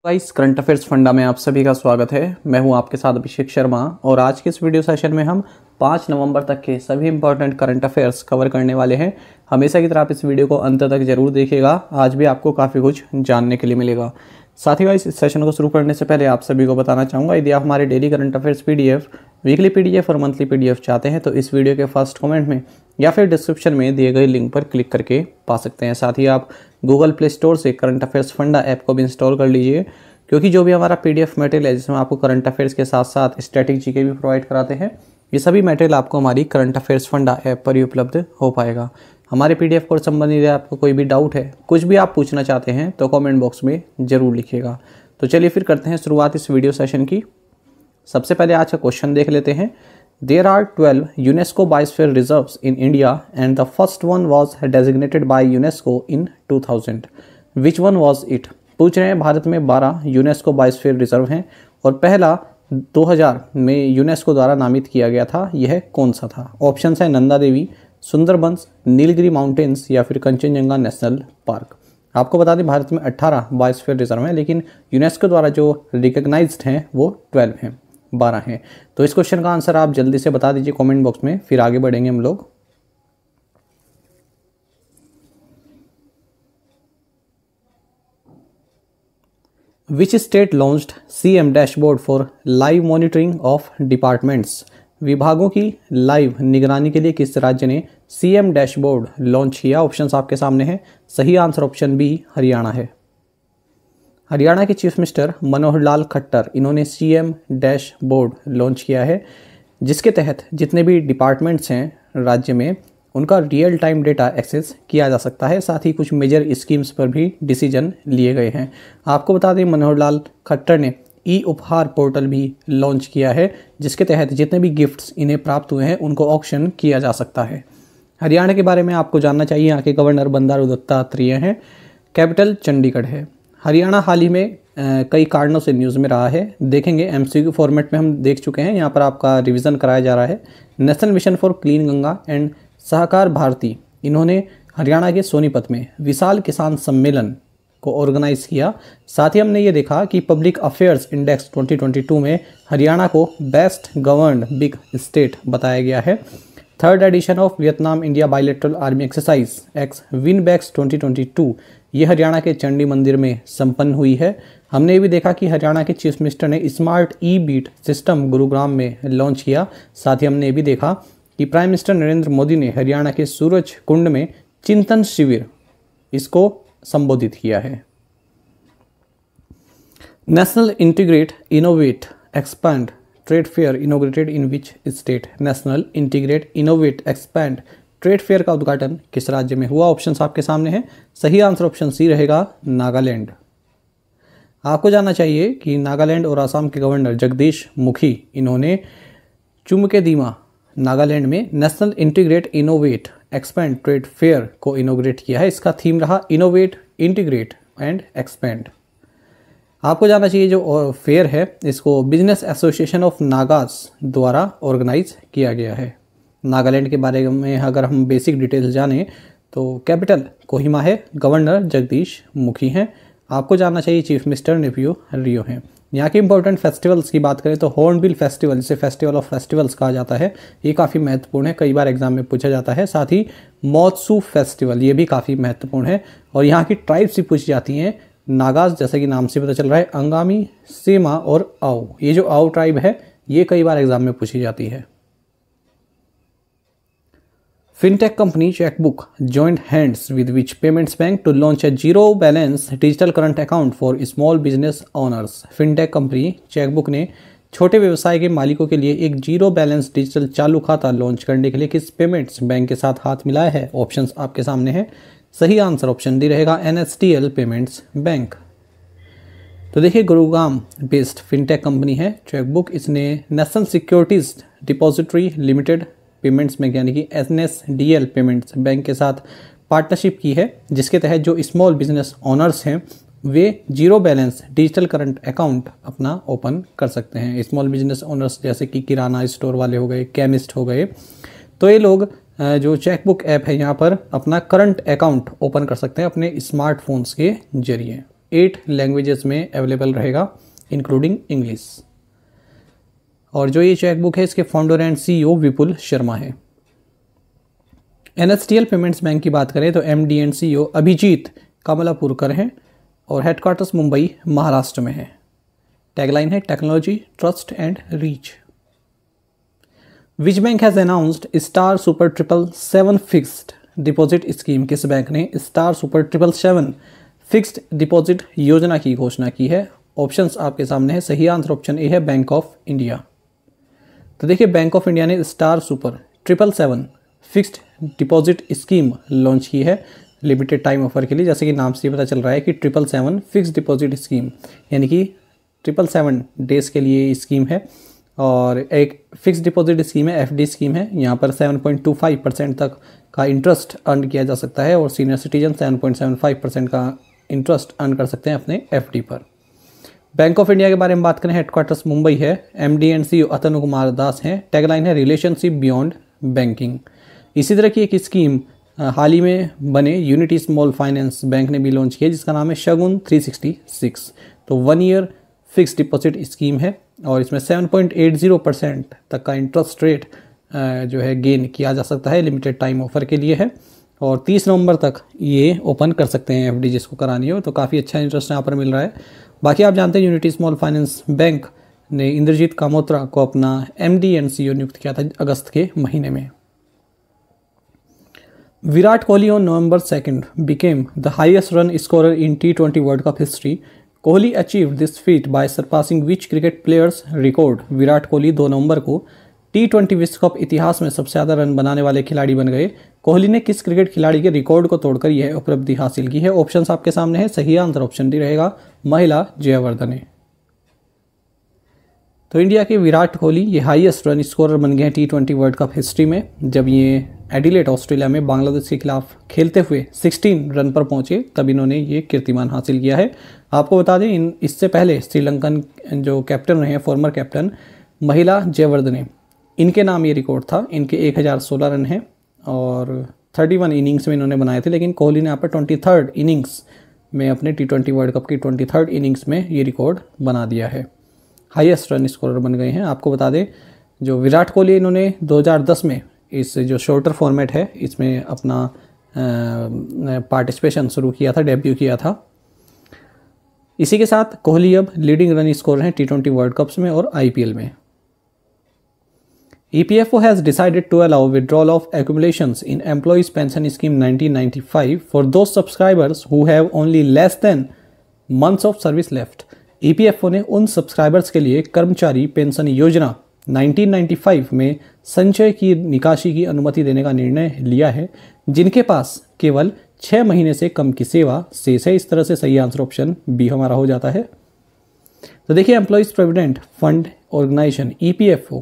Guys, current affairs funda में आप सभी का स्वागत है। मैं हूं आपके साथ अभिषेक शर्मा और आज के इस वीडियो सेशन में हम 5 नवंबर तक के सभी इंपॉर्टेंट करंट अफेयर्स कवर करने वाले हैं। हमेशा की तरह आप इस वीडियो को अंत तक जरूर देखिएगा, आज भी आपको काफ़ी कुछ जानने के लिए मिलेगा। साथ ही गाइस, इस सेशन को शुरू करने से पहले आप सभी को बताना चाहूँगा, यदि आप हमारे daily current affairs PDF, weekly PDF और मंथली पीडीएफ चाहते हैं तो इस वीडियो के फर्स्ट कमेंट में या फिर डिस्क्रिप्शन में दिए गए लिंक पर क्लिक करके पा सकते हैं। साथ ही आप गूगल प्ले स्टोर से करंट अफेयर्स फंडा ऐप को भी इंस्टॉल कर लीजिए, क्योंकि जो भी हमारा पीडीएफ मटेरियल है जिसमें आपको करंट अफेयर्स के साथ साथ स्टैटिक जीके भी प्रोवाइड कराते हैं, ये सभी मटेरियल आपको हमारी करंट अफेयर्स फंडा ऐप पर ही उपलब्ध हो पाएगा। हमारे पीडीएफ कोर्स संबंधित आपको कोई भी डाउट है, कुछ भी आप पूछना चाहते हैं तो कमेंट बॉक्स में ज़रूर लिखिएगा। तो चलिए फिर करते हैं शुरुआत इस वीडियो सेशन की। सबसे पहले आज का क्वेश्चन देख लेते हैं। There are 12 UNESCO Biosphere Reserves in India and the first one was designated by UNESCO in 2000. Which one was it? पूछ रहे हैं भारत में 12 यूनेस्को बायोस्फीयर रिजर्व हैं और पहला 2000 में यूनेस्को द्वारा नामित किया गया था, यह कौन सा था? ऑप्शंस है नंदा देवी, सुंदरबंस, नीलगिरी माउंटेन्स या फिर कंचनजंगा नेशनल पार्क। आपको बता दें भारत में 18 बायोस्फीयर रिजर्व हैं, लेकिन यूनेस्को द्वारा जो रिकग्नाइज्ड हैं वो 12 हैं, 12 हैं। तो इस क्वेश्चन का आंसर आप जल्दी से बता दीजिए कमेंट बॉक्स में, फिर आगे बढ़ेंगे हम लोग। Which state launched CM dashboard for live monitoring of departments? विभागों की लाइव निगरानी के लिए किस राज्य ने CM डैशबोर्ड लॉन्च किया? ऑप्शंस आपके सामने हैं। सही आंसर ऑप्शन बी हरियाणा है। हरियाणा के चीफ मिनिस्टर मनोहर लाल खट्टर, इन्होंने CM डैशबोर्ड लॉन्च किया है, जिसके तहत जितने भी डिपार्टमेंट्स हैं राज्य में उनका रियल टाइम डेटा एक्सेस किया जा सकता है। साथ ही कुछ मेजर स्कीम्स पर भी डिसीजन लिए गए हैं। आपको बता दें मनोहर लाल खट्टर ने ई उपहार पोर्टल भी लॉन्च किया है, जिसके तहत जितने भी गिफ्ट्स इन्हें प्राप्त हुए हैं उनको ऑक्शन किया जा सकता है। हरियाणा के बारे में आपको जानना चाहिए, यहाँ के गवर्नर बंडारू दत्तात्रेय हैं, कैपिटल चंडीगढ़ है। हरियाणा हाल ही में कई कारणों से न्यूज़ में रहा है, देखेंगे MCQ फॉर्मेट में हम देख चुके हैं, यहाँ पर आपका रिवीजन कराया जा रहा है। National mission for clean Ganga and Sahakar Bharati, इन्होंने हरियाणा के सोनीपत में विशाल किसान सम्मेलन को ऑर्गेनाइज किया। साथ ही हमने ये देखा कि पब्लिक अफेयर्स इंडेक्स 2022 में हरियाणा को बेस्ट गवर्न्ड बिग स्टेट बताया गया है। Third edition of Vietnam India bilateral army exercise x VINBAX 2022 ये हरियाणा के चंडी मंदिर में संपन्न हुई है। हमने ये भी देखा कि हरियाणा के चीफ मिनिस्टर ने स्मार्ट ई-बीट सिस्टम गुरुग्राम में लॉन्च किया। साथ ही हमने ये भी देखा कि प्राइम मिनिस्टर नरेंद्र मोदी ने हरियाणा के सूरज कुंड में चिंतन शिविर इसको संबोधित किया है। National integrate innovate expand trade fair inaugurated in which state? National integrate innovate expand trade fair का उद्घाटन किस राज्य में हुआ? ऑप्शंस आपके सामने हैं। सही आंसर ऑप्शन सी रहेगा, नागालैंड। आपको जानना चाहिए कि नागालैंड और असम के गवर्नर जगदीश मुखी, इन्होंने चुमकेदीमा नागालैंड में national integrate innovate expand trade fair को इनोग्रेट किया है। इसका थीम रहा इनोवेट, इंटीग्रेट एंड एक्सपैंड। आपको जानना चाहिए जो फेयर है इसको बिजनेस एसोसिएशन ऑफ नागास द्वारा ऑर्गेनाइज किया गया है। नागालैंड के बारे में अगर हम बेसिक डिटेल्स जानें तो कैपिटल कोहिमा है, गवर्नर जगदीश मुखी हैं। आपको जानना चाहिए चीफ मिनिस्टर नेफ्यू रियो हैं। यहाँ के इंपॉर्टेंट फेस्टिवल्स की बात करें तो हॉर्नबिल फेस्टिवल, जिसे फेस्टिवल ऑफ फेस्टिवल्स कहा जाता है, ये काफ़ी महत्वपूर्ण है, कई बार एग्जाम में पूछा जाता है। साथ ही मोत्सू फेस्टिवल, ये भी काफ़ी महत्वपूर्ण है और यहाँ की ट्राइब्स भी पूछी जाती हैं। नागाज, जैसे कि नाम से पता चल रहा है, अंगामी, सेमा और आओ, ये जो आओ ट्राइब है ये कई बार एग्जाम में पूछी जाती है। Fintech company Checkbook joined hands with which payments bank to launch a zero balance digital current account for small business owners? Fintech company Checkbook ने छोटे व्यवसाय के मालिकों के लिए एक जीरो बैलेंस डिजिटल चालू खाता लॉन्च करने के लिए किस पेमेंट्स बैंक के साथ हाथ मिलाया है? ऑप्शंस आपके सामने हैं। सही आंसर ऑप्शन डी रहेगा, NSDL पेमेंट्स बैंक। तो देखिए, गुरुग्राम बेस्ड फिनटेक कंपनी है चेकबुक, इसने national securities depository limited payments bank यानी कि NSDL पेमेंट्स बैंक के साथ पार्टनरशिप की है, जिसके तहत जो स्मॉल बिजनेस ओनर्स हैं वे zero balance digital current account अपना ओपन कर सकते हैं। स्मॉल बिजनेस ओनर्स जैसे कि किराना स्टोर वाले हो गए, केमिस्ट हो गए, तो ये लोग जो चेकबुक ऐप है यहाँ पर अपना करंट अकाउंट ओपन कर सकते हैं अपने स्मार्टफोन्स के जरिए। 8 लैंग्वेजेस में अवेलेबल रहेगा इंक्लूडिंग इंग्लिश। और जो ये चेकबुक है इसके फाउंडर एंड CEO विपुल शर्मा है। NSDL पेमेंट्स बैंक की बात करें तो MD एंड CEO अभिजीत कमलापुरकर हैं और हेडक्वार्टर्स मुंबई महाराष्ट्र में है। टैगलाइन है technology, trust and reach. Which bank has announced star super 777 fixed deposit scheme? किस बैंक ने स्टार सुपर 777 फिक्स्ड डिपॉजिट योजना की घोषणा की है? ऑप्शंस आपके सामने है। सही आंसर ऑप्शन ए है बैंक ऑफ इंडिया। तो देखिए बैंक ऑफ इंडिया ने star super 777 fixed deposit scheme launch की है लिमिटेड टाइम ऑफर के लिए। जैसे कि नाम से पता चल रहा है कि 777 फिक्स्ड डिपॉजिट स्कीम, यानी कि 777 डेज के लिए स्कीम है और एक फिक्स्ड डिपॉजिट स्कीम है, FD स्कीम है। यहाँ पर 7.25% तक का इंटरेस्ट अर्न किया जा सकता है और सीनियर सिटीजन 7.75% का इंटरेस्ट अर्न कर सकते हैं अपने FD पर। बैंक ऑफ इंडिया के बारे में बात करें, हेडक्वार्टर्स मुंबई है। MD एंड CEO अतनु कुमार दास हैं। टैगलाइन है रिलेशनशिप बियॉन्ड बैंकिंग। इसी तरह की एक स्कीम हाल ही में बने यूनिटी स्मॉल फाइनेंस बैंक ने भी लॉन्च किया जिसका नाम है शगुन 366। तो 1 ईयर फिक्स डिपॉजिट स्कीम है और इसमें 7.80% तक का इंटरेस्ट रेट जो है गेन किया जा सकता है, लिमिटेड टाइम ऑफर के लिए है और 30 नवंबर तक ये ओपन कर सकते हैं FD जिसको करानी हो। तो काफ़ी अच्छा इंटरेस्ट यहाँ पर मिल रहा है। बाकी आप जानते हैं यूनिटी स्मॉल फाइनेंस बैंक ने इंद्रजीत कामोत्रा को अपना MD एंड CEO नियुक्त किया था अगस्त के महीने में। Virat Kohli on November 2nd became the highest run scorer in T20 World Cup history. Kohli achieved this feat by surpassing which cricket players record? Virat Kohli 2 नवंबर को T20 विश्व कप इतिहास में सबसे ज़्यादा रन बनाने वाले खिलाड़ी बन गए। कोहली ने किस क्रिकेट खिलाड़ी के रिकॉर्ड को तोड़कर यह उपलब्धि हासिल की है? ऑप्शंस आपके सामने है। सही आंसर ऑप्शन डी रहेगा महिला जयवर्धने। तो इंडिया के विराट कोहली ये हाईएस्ट रन स्कोरर बन गए हैं T20 वर्ल्ड कप हिस्ट्री में, जब ये एडिलेड ऑस्ट्रेलिया में बांग्लादेश के खिलाफ खेलते हुए 16 रन पर पहुंचे तब इन्होंने ये कीर्तिमान हासिल किया है। आपको बता दें इससे पहले श्रीलंकन जो कैप्टन रहे हैं, फॉर्मर कैप्टन महिला जयवर्धने, इनके नाम ये रिकॉर्ड था। इनके 1016 रन हैं और 31 इनिंग्स में इन्होंने बनाए थे, लेकिन कोहली ने यहाँ पर 23rd इनिंग्स में अपने T20 वर्ल्ड कप की 23rd इनिंग्स में ये रिकॉर्ड बना दिया है। हाईएस्ट रन स्कोरर बन गए हैं। आपको बता दें जो विराट कोहली इन्होंने 2010 में इस जो शॉर्टर फॉर्मेट है इसमें अपना पार्टिसिपेशन शुरू किया था, डेब्यू किया था। इसी के साथ कोहली अब लीडिंग रन स्कोरर हैं T20 वर्ल्ड कप्स में और IPL में। EPFO has decided to allow withdrawal of accumulations in Employees Pension Scheme 1995 for those subscribers who have only less than months of service left. EPFO ने उन subscribers के लिए कर्मचारी pension योजना 1995 में संचय की निकासी की अनुमति देने का निर्णय लिया है जिनके पास केवल 6 महीने से कम की सेवा शेष है। इस तरह से सही आंसर ऑप्शन बी हमारा हो जाता है। तो देखिए employees provident fund organisation EPFO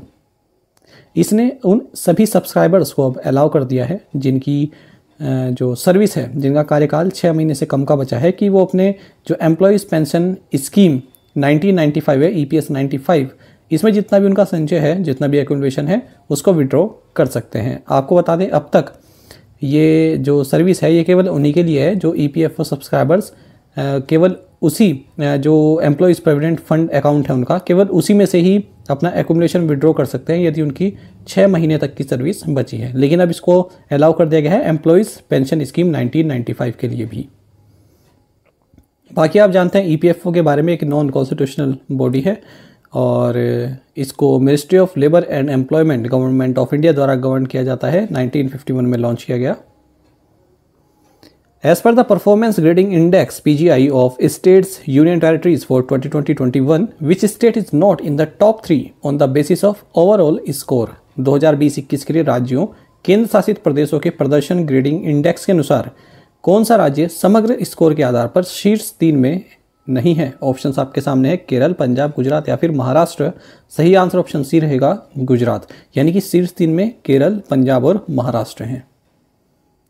इसने उन सभी सब्सक्राइबर्स को अब अलाउ कर दिया है जिनकी जो सर्विस है, जिनका कार्यकाल 6 महीने से कम का बचा है, कि वो अपने जो एम्प्लॉइज़ पेंशन स्कीम 1995 है EPS 95, इसमें जितना भी उनका संचय है, जितना भी एक्यूमुलेशन है, उसको विड्रॉ कर सकते हैं। आपको बता दें अब तक ये जो सर्विस है ये केवल उन्हीं के लिए है जो EPFO सब्सक्राइबर्स केवल उसी जो एम्प्लॉइज़ प्रोविडेंट फंड अकाउंट है उनका, केवल उसी में से ही अपना एक्यूमुलेशन विड्रॉ कर सकते हैं यदि उनकी 6 महीने तक की सर्विस बची है। लेकिन अब इसको अलाउ कर दिया गया है एम्प्लॉइज़ पेंशन स्कीम 1995 के लिए भी। बाकी आप जानते हैं EPFO के बारे में एक नॉन कॉन्स्टिट्यूशनल बॉडी है और इसको ministry of labour and employment government of India द्वारा गवर्न किया जाता है। 1951 में लॉन्च किया गया। As per the Performance Grading Index PGI of States Union Territories for 2020-21, which state is not in the top 3 on the basis of overall score? 2020-21 के लिए राज्यों केंद्र शासित प्रदेशों के प्रदर्शन ग्रेडिंग इंडेक्स के अनुसार कौन सा राज्य समग्र स्कोर के आधार पर शीर्ष 3 में नहीं है? ऑप्शंस आपके सामने है केरल, पंजाब, गुजरात या फिर महाराष्ट्र। सही आंसर ऑप्शन सी रहेगा गुजरात, यानी कि शीर्ष 3 में केरल, पंजाब और महाराष्ट्र हैं।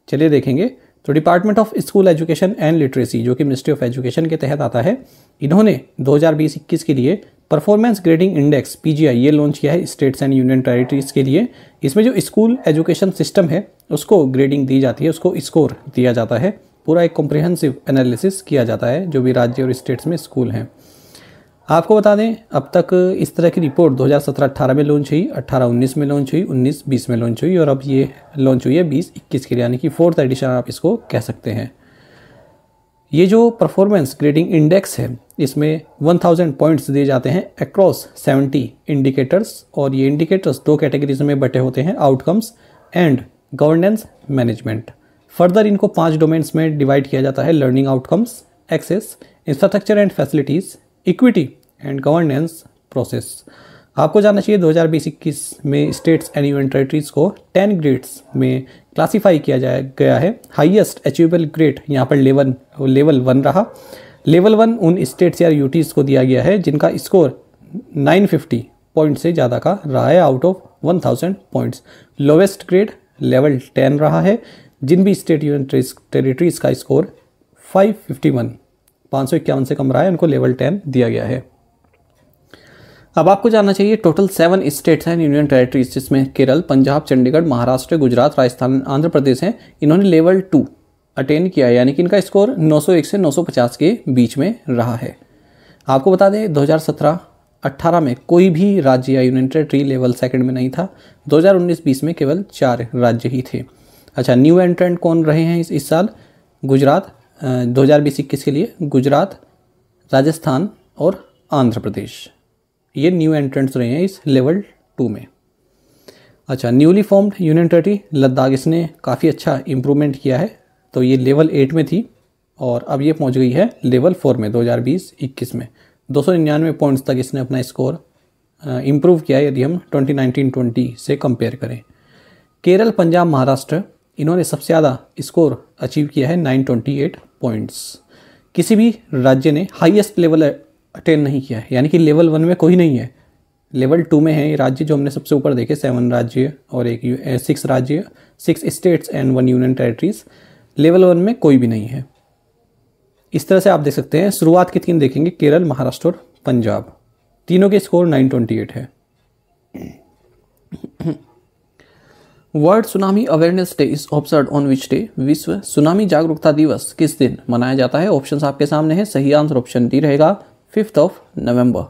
चलिए देखेंगे। तो department of school education and literacy जो कि मिनिस्ट्री ऑफ एजुकेशन के तहत आता है, इन्होंने 2020-21 के लिए परफॉर्मेंस ग्रेडिंग इंडेक्स PGI ये लॉन्च किया है स्टेट्स एंड यूनियन टेरिटरीज के लिए। इसमें जो स्कूल एजुकेशन सिस्टम है उसको ग्रेडिंग दी जाती है, उसको स्कोर दिया जाता है पूरा एक कॉम्प्रिहेंसिव एनालिसिस किया जाता है जो भी राज्य और स्टेट्स में स्कूल हैं। आपको बता दें अब तक इस तरह की रिपोर्ट 2017-18 में लॉन्च हुई, 18-19 में लॉन्च हुई, 19-20 में लॉन्च हुई और अब ये लॉन्च हुई है 20-21 के लिए, यानी कि 4th एडिशन आप इसको कह सकते हैं। ये जो परफॉर्मेंस ग्रेडिंग इंडेक्स है इसमें 1000 पॉइंट्स दिए जाते हैं अक्रॉस 70 इंडिकेटर्स, और ये इंडिकेटर्स 2 कैटेगरीज में बटे होते हैं, outcomes and governance management. Further इनको 5 डोमेन्स में डिवाइड किया जाता है, learning outcomes, access, infrastructure and facilities, equity and governance process. आपको जानना चाहिए 2020-21 में स्टेट्स एंड यूनियन टेरिटरीज को 10 ग्रेड्स में क्लासीफाई किया गया है। हाईएस्ट अचीवेबल ग्रेड यहाँ पर लेवल 1 रहा। लेवल 1 उन स्टेट्स या यूटीज़ को दिया गया है जिनका स्कोर 950 पॉइंट से ज़्यादा का रहा है out of 1000 points. Lowest grade level 10 रहा है। जिन भी स्टेट यूनियन टेरिटरीज का स्कोर 551 से कम रहा है उनको लेवल 10 दिया गया है। अब आपको जानना चाहिए टोटल 7 स्टेट्स हैं यूनियन टेरिटरीज, जिसमें केरल, पंजाब, चंडीगढ़, महाराष्ट्र, गुजरात, राजस्थान, आंध्र प्रदेश हैं। इन्होंने लेवल 2 अटेन किया है, यानी कि इनका स्कोर 901 से 950 के बीच में रहा है। आपको बता दें 2017-18 में कोई भी राज्य या यूनियन टेरिटरी लेवल 2 में नहीं था। 2019-20 में केवल 4 राज्य ही थे। अच्छा, न्यू एंट्रेंट कौन रहे हैं इस साल? गुजरात 2020-21 के लिए गुजरात, राजस्थान और आंध्र प्रदेश, ये न्यू एंट्रेंट्स रहे हैं इस लेवल 2 में। अच्छा, newly formed union territory Ladakh, इसने काफ़ी अच्छा इम्प्रूवमेंट किया है। तो ये लेवल 8 में थी और अब ये पहुंच गई है लेवल 4 में 2020-21 में। 299 पॉइंट्स तक इसने अपना स्कोर इम्प्रूव किया है यदि हम 2019-20 से कंपेयर करें। केरल, पंजाब, महाराष्ट्र, इन्होंने सबसे ज़्यादा स्कोर अचीव किया है 928 पॉइंट्स। किसी भी राज्य ने हाईएस्ट लेवल अटेन नहीं किया है, यानी कि लेवल 1 में कोई नहीं है। लेवल 2 में है ये राज्य जो हमने सबसे ऊपर देखे, 7 राज्य और 6 राज्य, 6 states and 1 union territories. Level 1 में कोई भी नहीं है। इस तरह से आप देख सकते हैं। शुरुआत के 3 देखेंगे, केरल, महाराष्ट्र और पंजाब, तीनों के स्कोर 928 है। World tsunami awareness day is observed on which day? विश्व सुनामी जागरूकता दिवस किस दिन मनाया जाता है? ऑप्शंस आपके सामने है। सही आंसर ऑप्शन डी रहेगा 5 नवंबर।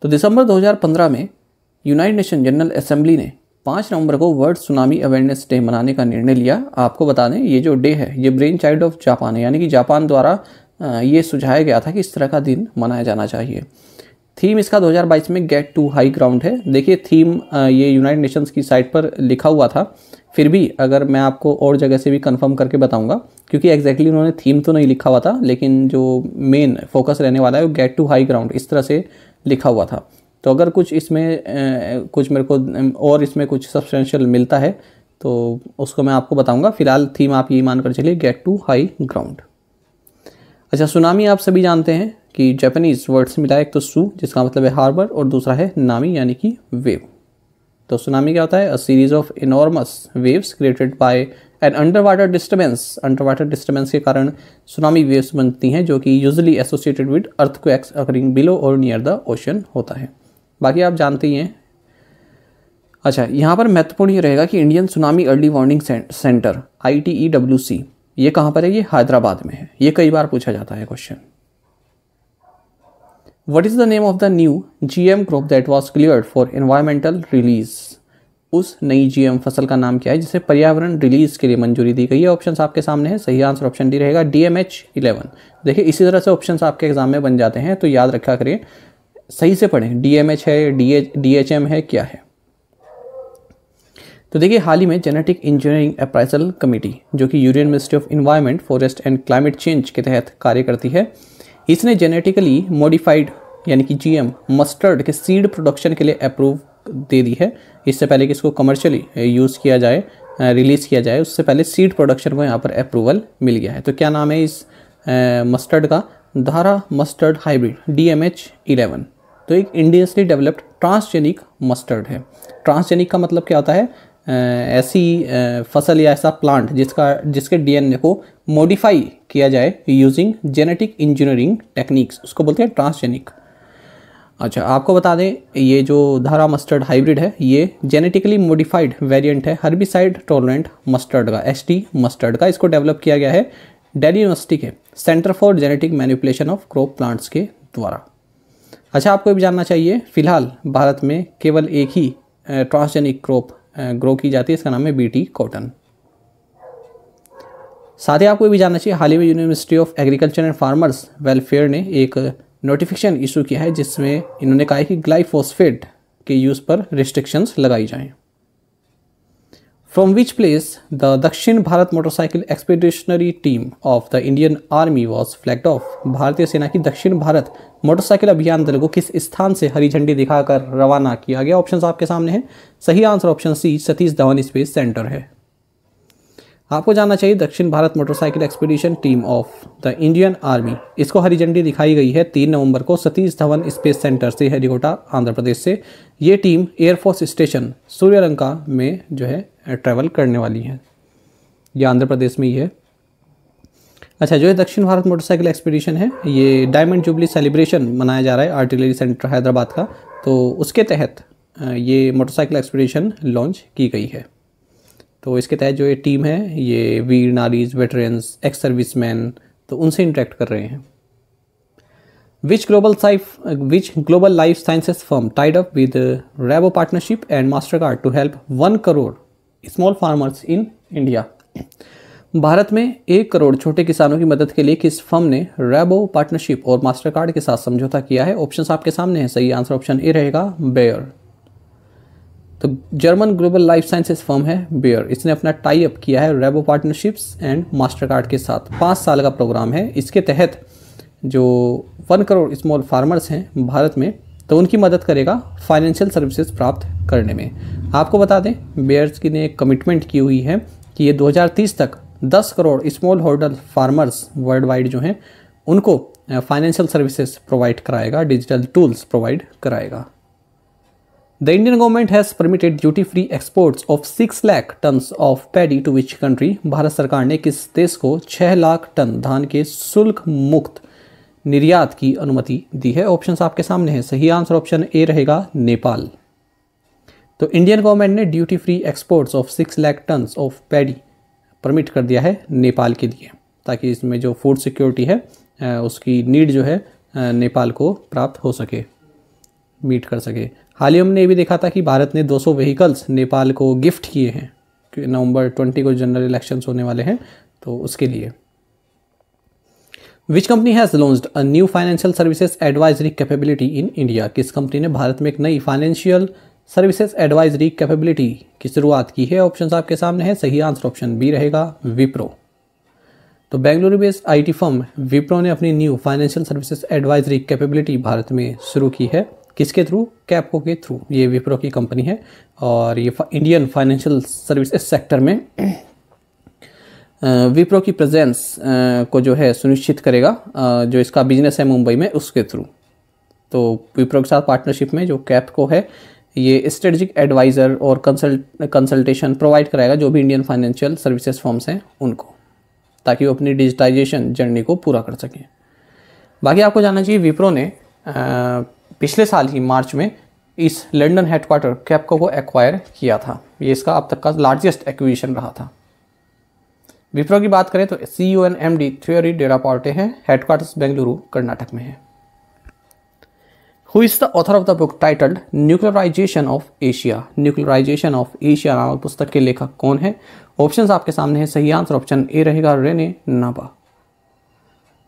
तो दिसंबर 2015 में यूनाइटेड नेशन जनरल असेंबली ने 5 नवंबर को वर्ल्ड सुनामी अवेयरनेस डे मनाने का निर्णय लिया। आपको बता दें ये जो डे है ये ब्रेन चाइल्ड ऑफ जापान है, यानी कि जापान द्वारा ये सुझाया गया था कि इस तरह का दिन मनाया जाना चाहिए। थीम इसका 2022 में गेट टू हाई ग्राउंड है। देखिए थीम ये यूनाइटेड नेशंस की साइट पर लिखा हुआ था, फिर भी अगर मैं आपको और जगह से भी कंफर्म करके बताऊंगा, क्योंकि एग्जैक्टली उन्होंने थीम तो नहीं लिखा हुआ था, लेकिन जो मेन फोकस रहने वाला है वो गेट टू हाई ग्राउंड इस तरह से लिखा हुआ था। तो अगर कुछ इसमें कुछ मेरे को और इसमें कुछ सब्सटेंशियल मिलता है तो उसको मैं आपको बताऊंगा। फिलहाल थीम आप ये मान कर चलिए गेट टू हाई ग्राउंड। अच्छा, सुनामी आप सभी जानते हैं कि जापानीज वर्ड से मिला है, एक तो सू जिसका मतलब है हार्बर और दूसरा है नामी यानी कि वेव। तो सुनामी क्या होता है? A series of enormous waves created by an underwater disturbance. Underwater disturbance के कारण सुनामी वेव्स बनती हैं जो कि usually associated with earthquakes occurring below और नियर द ओशन होता है। बाकी आप जानते ही हैं। अच्छा, यहाँ पर महत्वपूर्ण ये रहेगा कि Indian tsunami early warning centre ITEWC ये कहाँ पर है? ये हैदराबाद में है। ये कई बार पूछा जाता है question. What is the name of the new GM crop that was cleared for environmental release? उस नई GM फसल का नाम क्या है जिसे पर्यावरण रिलीज के लिए मंजूरी दी गई है? ऑप्शंस आपके सामने है। सही आंसर ऑप्शन डी रहेगा DMH11। देखिए इसी तरह से ऑप्शंस आपके एग्जाम में बन जाते हैं, तो याद रखा करें, सही से पढ़ें। DMH है, DHM है, क्या है? तो देखिए हाल ही में जेनेटिक इंजीनियरिंग अप्राइजल कमेटी जो कि union ministry of environment, forest and climate change के तहत कार्य करती है, इसने जेनेटिकली मॉडिफाइड यानी कि GM मस्टर्ड के सीड प्रोडक्शन के लिए अप्रूव दे दी है। इससे पहले कि इसको कमर्शियली यूज़ किया जाए, रिलीज़ किया जाए, उससे पहले सीड प्रोडक्शन को यहाँ पर अप्रूवल मिल गया है। तो क्या नाम है इस मस्टर्ड का? धारा मस्टर्ड हाइब्रिड DMH11। तो एक इंडियसली डेवलप्ड ट्रांसजेनिक मस्टर्ड है। ट्रांसजेनिक का मतलब क्या होता है? ऐसी फसल या ऐसा प्लांट जिसके DNA को मॉडिफाई किया जाए यूजिंग जेनेटिक इंजीनियरिंग टेक्निक्स, उसको बोलते हैं ट्रांसजेनिक। अच्छा, आपको बता दें ये जो धारा मस्टर्ड हाइब्रिड है ये जेनेटिकली मॉडिफाइड वेरिएंट है हर्बिसाइड टॉलरेंट मस्टर्ड का, एसटी मस्टर्ड का। इसको डेवलप किया गया है दिल्ली यूनिवर्सिटी के centre for genetic manipulation of crop plants के द्वारा। अच्छा, आपको भी जानना चाहिए फिलहाल भारत में केवल एक ही ट्रांसजेनिक क्रॉप ग्रो की जाती है, इसका नाम है बीटी कॉटन। साथ ही आपको ये भी जानना चाहिए हाल ही में university of agriculture and farmers welfare ने एक नोटिफिकेशन इशू किया है जिसमें इन्होंने कहा है कि ग्लाइफोसफेट के यूज़ पर रिस्ट्रिक्शंस लगाई जाएं। फ्रॉम विच प्लेस द दक्षिण Bharat motorcycle expeditionary team of the Indian army was flagged of. भारतीय सेना की दक्षिण भारत मोटरसाइकिल अभियान दल को किस स्थान से हरी झंडी दिखाकर रवाना किया गया? ऑप्शंस आपके सामने हैं। सही answer option C Satish Dhawan space centre है। आपको जानना चाहिए Dakshin Bharat motorcycle expedition team of the Indian army, इसको हरी झंडी दिखाई गई है 3 नवंबर को सतीश धवन स्पेस सेंटर से, हरिकोटा आंध्र प्रदेश से। ये टीम एयरफोर्स स्टेशन सूर्यलंका में जो है ट्रैवल करने वाली है, ये आंध्र प्रदेश में ही है। अच्छा, जो है दक्षिण भारत मोटरसाइकिल एक्सपीडिशन है ये डायमंड जुबली सेलिब्रेशन मनाया जा रहा है आर्टिलरी सेंटर हैदराबाद का, तो उसके तहत ये मोटरसाइकिल एक्सपीडिशन लॉन्च की गई है। तो इसके तहत जो ये टीम है ये वीर नारीज, वेटरन्स, एक्स सर्विसमैन, तो उनसे इंटरेक्ट कर रहे हैं। Which global life sciences firm tied up with Rabo partnership and Mastercard to help 1 crore small farmers in India. Bharat में 1 करोड़ छोटे किसानों की मदद के लिए किस फर्म ने रेबो पार्टनरशिप और मास्टरकार्ड के साथ समझौता किया है? ऑप्शंस आपके सामने हैं। सही आंसर ऑप्शन ए रहेगा बेयर। तो German global life sciences firm है बेयर, इसने अपना टाई अप किया है रेबो पार्टनरशिप्स एंड मास्टरकार्ड के साथ। 5 साल का प्रोग्राम है। इसके तहत जो 1 करोड़ स्मॉल फार्मर्स हैं भारत में, तो उनकी मदद करेगा फाइनेंशियल सर्विसेज प्राप्त करने में। आपको बता दें बेयर्स की ने एक कमिटमेंट की हुई है कि ये 2030 तक 10 crore small holder farmers world wide जो हैं उनको फाइनेंशियल सर्विसेज प्रोवाइड कराएगा, डिजिटल टूल्स प्रोवाइड कराएगा। The Indian government has permitted duty-free exports of 6 lakh tons of paddy to which country? Bharat सरकार ने किस देश को 6 लाख टन धान के शुल्क मुक्त निर्यात की अनुमति दी है? ऑप्शंस आपके सामने हैं। सही आंसर ऑप्शन ए रहेगा नेपाल। तो इंडियन गवर्नमेंट ने duty free exports of 6 lakh tons of paddy permit कर दिया है नेपाल के लिए, ताकि इसमें जो फूड सिक्योरिटी है उसकी नीड जो है नेपाल को प्राप्त हो सके, मीट कर सके। हाल ही हमने ये भी देखा था कि भारत ने 200 व्हीकल्स नेपाल को गिफ्ट किए हैं कि नवंबर 20 को जनरल इलेक्शंस होने वाले हैं, तो उसके लिए। Which company has launched a new financial services advisory capability in India? किस कंपनी ने भारत में एक नई फाइनेंशियल सर्विसेज एडवाइजरी कैपेबिलिटी की शुरुआत की है? ऑप्शंस आपके सामने है। सही आंसर ऑप्शन बी रहेगा विप्रो। तो Bengaluru based IT firm Wipro ने अपनी new financial services advisory capability Bharat में शुरू की है। किसके थ्रू? कैपको के थ्रू। ये विप्रो की कंपनी है और ये इंडियन फाइनेंशियल सर्विसेज सेक्टर में विप्रो की प्रेजेंस को जो है सुनिश्चित करेगा, जो इसका बिजनेस है मुंबई में उसके थ्रू। तो विप्रो के साथ पार्टनरशिप में जो कैपको है ये स्ट्रेटेजिक एडवाइज़र और कंसल्टेशन प्रोवाइड कराएगा जो भी इंडियन फाइनेंशियल सर्विसेज फर्म्स हैं उनको, ताकि वो अपनी डिजिटाइजेशन जर्नी को पूरा कर सकें। बाकी आपको जानना चाहिए विप्रो ने पिछले साल ही मार्च में इस लंदन हेडक्वार्टर कैपको को एक्वायर किया था। ये इसका अब तक का लार्जेस्ट एक्विजिशन रहा था। विप्रो की बात करें तो CEO एंड MD थ्योरी डेरापार्टे हैं, हेडक्वार्टर्स बेंगलुरु कर्नाटक में है। Who is the author of the book titled nuclearization of Asia? Nuclearization of Asia नामक पुस्तक के लेखक कौन है? ऑप्शंस आपके सामने है। सही आंसर ऑप्शन ए रहेगा रेने नाबा।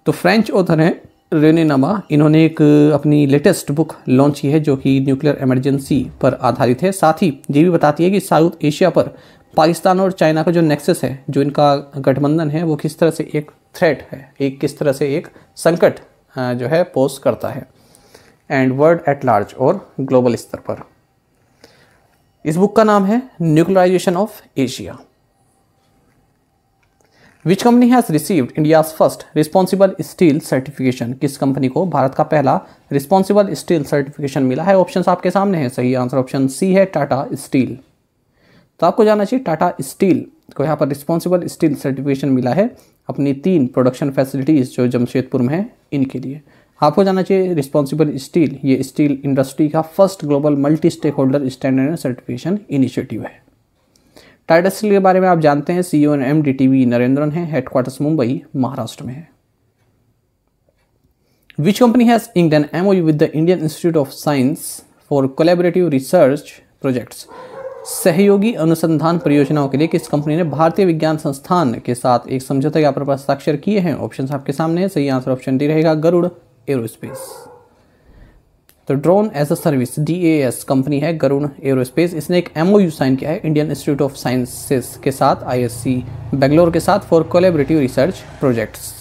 तो फ्रेंच ऑथर हैं रेने नाबा। इन्होंने एक अपनी लेटेस्ट बुक लॉन्च की है जो कि न्यूक्लियर इमरजेंसी पर आधारित है। साथ ही ये भी बताती है कि साउथ एशिया पर पाकिस्तान और चाइना का जो नेक्सस है, जो इनका गठबंधन है, वो किस तरह से एक थ्रेट है, किस तरह से एक संकट जो है पोज करता है, एंड वर्ल्ड एट लार्ज और ग्लोबल स्तर पर। इस बुक का नाम है nuclearization of Asia. Which company has received India's first responsible steel certification? किस कंपनी को भारत का पहला रिस्पॉन्सिबल स्टील सर्टिफिकेशन मिला है? ऑप्शंस आपके सामने है। सही आंसर ऑप्शन सी है टाटा स्टील। तो आपको जानना चाहिए टाटा स्टील को यहाँ पर रिस्पॉन्सिबल स्टील सर्टिफिकेशन मिला है अपनी 3 प्रोडक्शन फैसिलिटीज़ जो जमशेदपुर में है इनके लिए। आपको जानना चाहिए रिस्पॉन्सिबल स्टील, ये स्टील इंडस्ट्री का first global multi stakeholder standard and certification initiative है। टाटा स्टील के बारे में आप जानते हैं, CEO and MD TV Narendran है, हेडक्वार्टर्स मुंबई महाराष्ट्र में है। Which company has inked an MOU with the Indian institute of science for collaborative research projects. सहयोगी अनुसंधान परियोजनाओं के लिए किस कंपनी ने भारतीय विज्ञान संस्थान के साथ एक समझौता ज्ञापन पर हस्ताक्षर किए हैं? ऑप्शन आपके सामने है, सही आंसर ऑप्शन डी रहेगा, गरुड़ एरोस्पेस। तो drone as a service DAS company है गरुड़ एरोस्पेस, इसने एक MOU साइन किया है इंडियन इंस्टीट्यूट ऑफ साइंसेस के साथ, ISC बेंगलोर के साथ, फॉर कोलैबोरेटिव रिसर्च प्रोजेक्ट्स।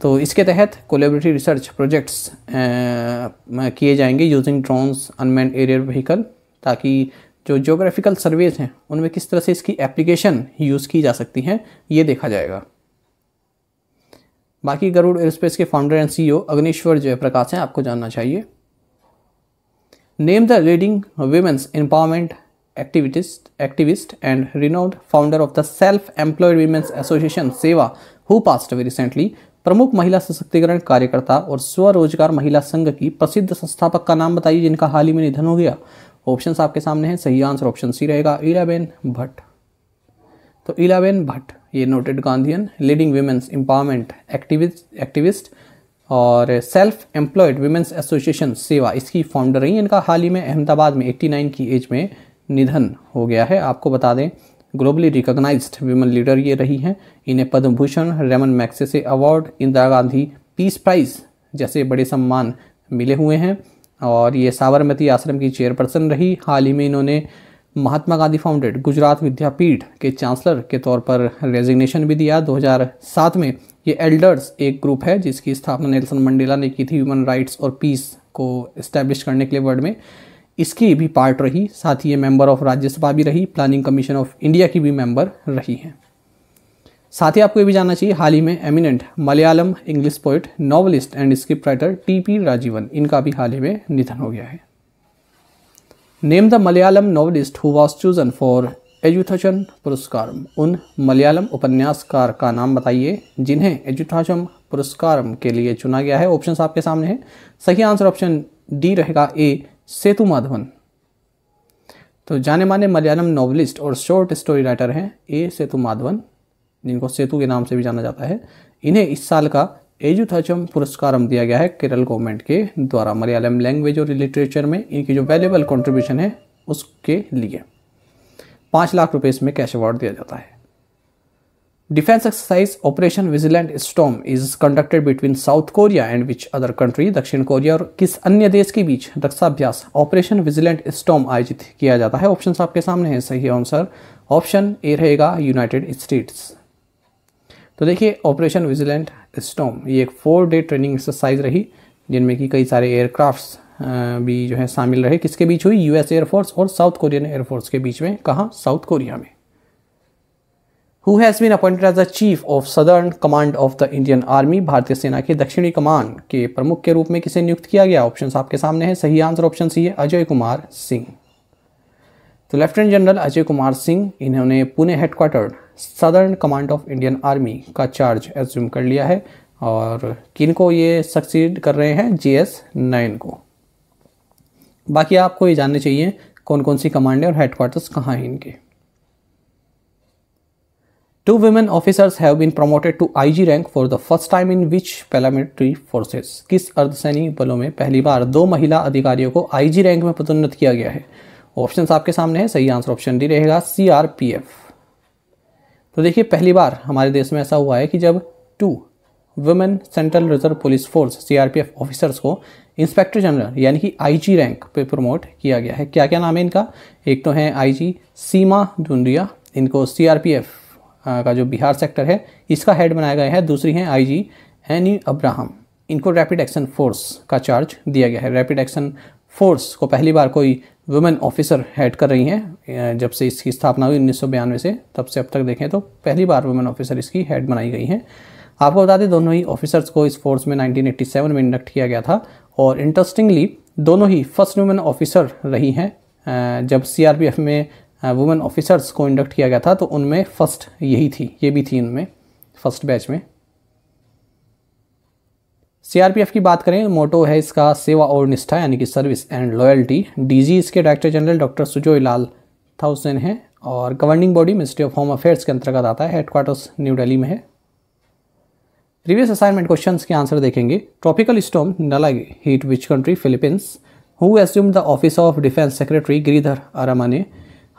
तो इसके तहत कोलैबोरेटिव रिसर्च प्रोजेक्ट्स किए जाएंगे using drones unmanned aerial vehicle, ताकि जो ज्योग्राफिकल सर्वेज हैं उनमें किस तरह से इसकी एप्लीकेशन यूज़ की जा सकती हैं ये देखा जाएगा। बाकी गरुड़ एरोस्पेस के founder and CEO Agnishwar Jayaprakash हैं, आपको जानना चाहिए। Name the leading women's empowerment activist and renowned founder of the self employed women's association सेवा हु पास्ड अवे रिसेंटली। प्रमुख महिला सशक्तिकरण कार्यकर्ता और स्वरोजगार महिला संघ की प्रसिद्ध संस्थापक का नाम बताइए जिनका हाल ही में निधन हो गया। ऑप्शंस आपके सामने हैं, सही आंसर ऑप्शन सी रहेगा, इलाबेन भट्ट। तो इलाबेन भट्ट ये noted Gandhian, leading women's empowerment activist और सेल्फ एम्प्लॉयड वुमेन्स एसोसिएशन सेवा इसकी फाउंडर रही। इनका हाल ही में अहमदाबाद में 89 की एज में निधन हो गया है। आपको बता दें ग्लोबली रिकॉग्नाइज्ड वुमेन लीडर ये रही हैं। इन्हें Padma Bhushan, Ramon Magsaysay award, Indira Gandhi peace prize जैसे बड़े सम्मान मिले हुए हैं और ये साबरमती आश्रम की चेयरपर्सन रही। हाल ही में इन्होंने महात्मा गांधी फाउंडेड गुजरात विद्यापीठ के चांसलर के तौर पर रेजिग्नेशन भी दिया। 2007 में ये एल्डर्स एक ग्रुप है जिसकी स्थापना नेल्सन मंडेला ने की थी ह्यूमन राइट्स और पीस को इस्टेब्लिश करने के लिए वर्ल्ड में, इसकी भी पार्ट रही। साथ ही ये मेंबर ऑफ राज्यसभा भी रही, प्लानिंग कमीशन ऑफ इंडिया की भी मेंबर रही हैं। साथ ही आपको ये भी जानना चाहिए हाल ही में eminent Malayalam English poet, novelist and script writer TP Rajeevan, इनका भी हाल ही में निधन हो गया है। Name the Malayalam novelist who was chosen for Ezhuthachan Puraskaram. उन मलयालम उपन्यासकार का नाम बताइए जिन्हें एजुथाचम पुरस्कारम के लिए चुना गया है। ऑप्शंस आपके सामने हैं, सही आंसर ऑप्शन डी रहेगा, A सेतुमाधवन। तो जाने माने मलयालम नॉवलिस्ट और शॉर्ट स्टोरी राइटर हैं A सेतुमाधवन, जिनको सेतु के नाम से भी जाना जाता है। इन्हें इस साल का एजुथाचम पुरस्कारम दिया गया है केरल गवर्नमेंट के द्वारा मलयालम लैंग्वेज और लिटरेचर में इनकी जो वैल्यूएबल कंट्रीब्यूशन है उसके लिए 5 लाख रुपए इसमें कैश अवार्ड दिया जाता है। Defence exercise operation vigilant storm is conducted between south Korea and which other country. दक्षिण कोरिया और किस अन्य देश के बीच रक्षाभ्यास ऑपरेशन विजिलेंट स्टॉर्म आयोजित किया जाता है? ऑप्शंस आपके सामने हैं, सही आंसर ऑप्शन ए रहेगा, यूनाइटेड स्टेट्स। तो देखिए ऑपरेशन विजिलेंट स्टॉर्म ये एक 4 डे ट्रेनिंग एक्सरसाइज रही जिनमें कि कई सारे एयरक्राफ्ट्स भी जो है शामिल रहे। किसके बीच हुई? US एयरफोर्स और साउथ कोरियन एयरफोर्स के बीच में। कहाँ? साउथ कोरिया में। Who has been appointed as the chief of southern command of the Indian army. भारतीय सेना के दक्षिणी कमान के प्रमुख के रूप में किसे नियुक्त किया गया? ऑप्शन आपके सामने है, सही आंसर ऑप्शन सी है, अजय कुमार सिंह। तो लेफ्टिनेंट जनरल अजय कुमार सिंह इन्होंने Pune headquartered southern command of Indian army का चार्ज एज्यूम कर लिया है और किनको ये सक्सीड कर रहे हैं? JS 9 को। बाकी आपको ये जानने चाहिए कौन कौन सी कमांड है और हेडक्वार्टर्स कहाँ हैं इनके। 2 women officers have been promoted to IG rank for the first time in which paramilitary forces। किस अर्धसैनिक बलों में पहली बार 2 महिला अधिकारियों को IG रैंक में पदोन्नत किया गया है? ऑप्शंस आपके सामने है, सही आंसर ऑप्शन डी रहेगा, CRPF। तो देखिए पहली बार हमारे देश में ऐसा हुआ है कि जब 2 women central reserve police force CRPF officers को इंस्पेक्टर जनरल यानी कि IG रैंक पे प्रमोट किया गया है। क्या क्या नाम है इनका? एक तो है IG सीमा ढूंढिया, इनको CRPF का जो बिहार सेक्टर है इसका हेड बनाया गया है। दूसरी है IG एनी अब्राहम, इनको रैपिड एक्शन फोर्स का चार्ज दिया गया है। रैपिड एक्शन फोर्स को पहली बार कोई वुमेन ऑफिसर हेड कर रही हैं जब से इसकी स्थापना हुई 1992 से, तब से अब तक देखें तो पहली बार वुमेन ऑफिसर इसकी हेड बनाई गई हैं। आपको बता दें दोनों ही ऑफिसर्स को इस फोर्स में 1987 में इंडक्ट किया गया था और इंटरेस्टिंगली दोनों ही फर्स्ट वुमेन ऑफिसर रही हैं। जब CRPF में वुमेन ऑफिसर्स को इंडक्ट किया गया था तो उनमें फर्स्ट यही थी, ये भी थी उनमें फर्स्ट बैच में। सीआरपीएफ की बात करें, मोटो है इसका सेवा और निष्ठा यानी कि सर्विस एंड लॉयल्टी। डीजी इसके director general doctor Sujoy Lal Thaosen है और governing body ministry of home affairs के अंतर्गत आता है। हेडक्वार्टर्स न्यू दिल्ली में है। प्रीवियस असाइनमेंट क्वेश्चंस के आंसर देखेंगे। Tropical storm Nalgae hit which country? Philippines. Who assumed the office of defence secretary? Giridhar Aramane.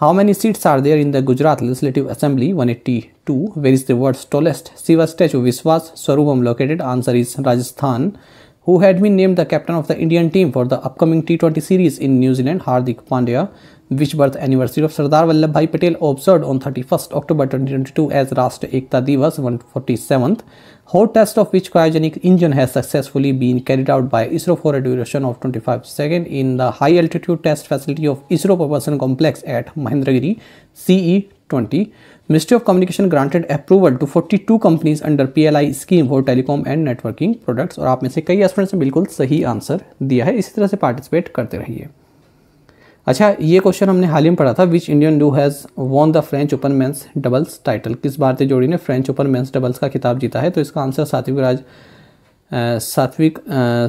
How many seats are there in the Gujarat legislative assembly? 182. Where is the world's tallest Shiva statue? Vishwas Swaroopam located? Answer is Rajasthan. Who had been named the captain of the Indian team for the upcoming T20 series in New Zealand? Hardik Pandya. Which birth anniversary of Sardar Vallabhbhai Patel observed on 31st October 2022 as Rashtriya Ekta Divas? 147th. Hot test of which cryogenic engine has successfully been carried out by ISRO for a duration of 25 seconds in the high altitude test facility of ISRO Propulsion Complex at Mahendragiri CE-20? Ministry of Communication granted approval to 42 companies under PLI scheme for telecom and networking products। और आप में से कई aspirants ने बिल्कुल सही answer दिया है। इसी तरह से पार्टिसिपेट करते रहिए। अच्छा, ये क्वेश्चन हमने हाल ही में पढ़ा था। Which Indian do has won the French open men's doubles title? किस भारतीय जोड़ी ने फ्रेंच ओपन मेंस डबल्स का खिताब जीता है? तो इसका आंसर सात्विक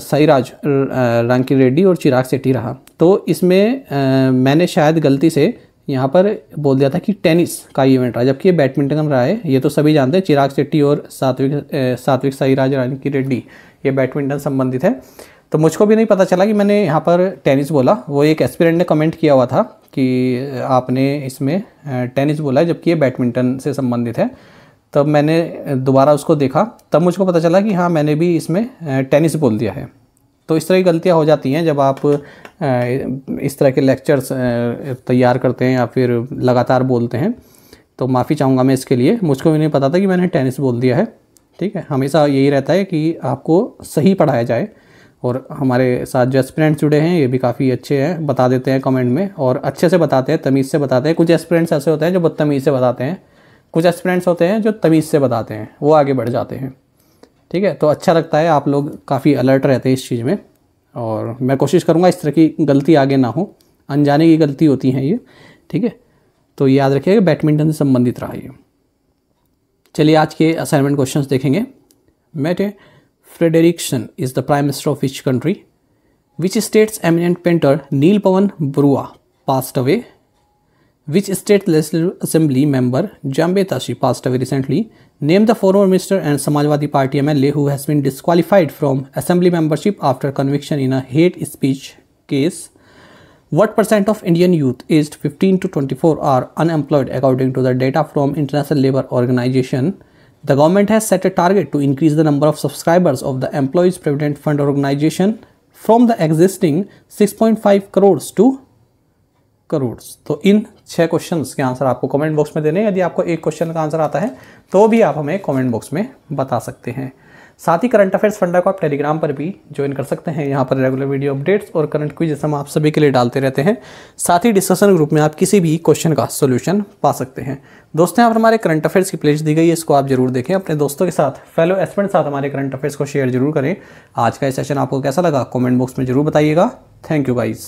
साईराज रांकी रेड्डी और चिराग शेट्टी रहा। तो इसमें मैंने शायद गलती से यहाँ पर बोल दिया था कि टेनिस का इवेंट रहा, जबकि ये बैडमिंटन रहा है। ये तो सभी जानते हैं, चिराग शेट्टी और सात्विक साईराज रांकी रेड्डी ये बैडमिंटन संबंधित है। तो मुझको भी नहीं पता चला कि मैंने यहाँ पर टेनिस बोला। वो एक एस्पिरेंट ने कमेंट किया हुआ था कि आपने इसमें टेनिस बोला है, जबकि ये बैडमिंटन से संबंधित है। तब मैंने दोबारा उसको देखा, तब मुझको पता चला कि हाँ, मैंने भी इसमें टेनिस बोल दिया है। तो इस तरह की गलतियाँ हो जाती हैं जब आप इस तरह के लेक्चर्स तैयार करते हैं या फिर लगातार बोलते हैं। तो माफ़ी चाहूँगा मैं इसके लिए। मुझको भी नहीं पता था कि मैंने टेनिस बोल दिया है। ठीक है, हमेशा यही रहता है कि आपको सही पढ़ाया जाए। और हमारे साथ जो एस्पिरेंट्स जुड़े हैं ये भी काफ़ी अच्छे हैं, बता देते हैं कमेंट में और अच्छे से बताते हैं, तमीज़ से बताते हैं। कुछ एस्पिरेंट्स ऐसे होते हैं जो बदतमीज़ से बताते हैं, कुछ एस्पिरेंट्स होते हैं जो तमीज़ से बताते हैं, वो आगे बढ़ जाते हैं। ठीक है, तो अच्छा लगता है, आप लोग काफ़ी अलर्ट रहते हैं इस चीज़ में। और मैं कोशिश करूँगा इस तरह की गलती आगे ना हो, अनजाने की गलती होती हैं ये। ठीक है, तो याद रखिएगा बैडमिंटन से संबंधित रहा ये। चलिए आज के असाइनमेंट क्वेश्चंस देखेंगे। Mette Frederiksen is the prime minister of which country? Which states eminent painter Neel Pawan Baruah passed away? Which state legislative assembly member Jambe Tashi passed away recently? Name the former minister and Samajwadi Party MLA who has been disqualified from assembly membership after conviction in a hate speech case. What percent of Indian youth aged 15 to 24 are unemployed according to the data from International Labour Organization? The government has set a target to increase the number of subscribers of the Employees Provident Fund Organization from the existing 6.5 crores to crore. तो इन 6 questions के answer आपको comment box में देने हैं। यदि आपको एक question का आंसर आता है तो भी आप हमें कमेंट बॉक्स में बता सकते हैं। साथ ही करंट अफेयर्स फंडा को आप टेलीग्राम पर भी ज्वाइन कर सकते हैं। यहाँ पर रेगुलर वीडियो अपडेट्स और करंट क्विज हम आप सभी के लिए डालते रहते हैं। साथ ही डिस्कशन ग्रुप में आप किसी भी क्वेश्चन का सोल्यूशन पा सकते हैं। दोस्तों, यहाँ पर हमारे करंट अफेयर्स की प्लेलिस्ट दी गई है, इसको आप जरूर देखें। अपने दोस्तों के साथ, फेलो एस्पिरेंट साथ हमारे करंट अफेयर्स को शेयर जरूर करें। आज का ये सेशन आपको कैसा लगा कमेंट बॉक्स में जरूर बताइएगा। Thank you guys.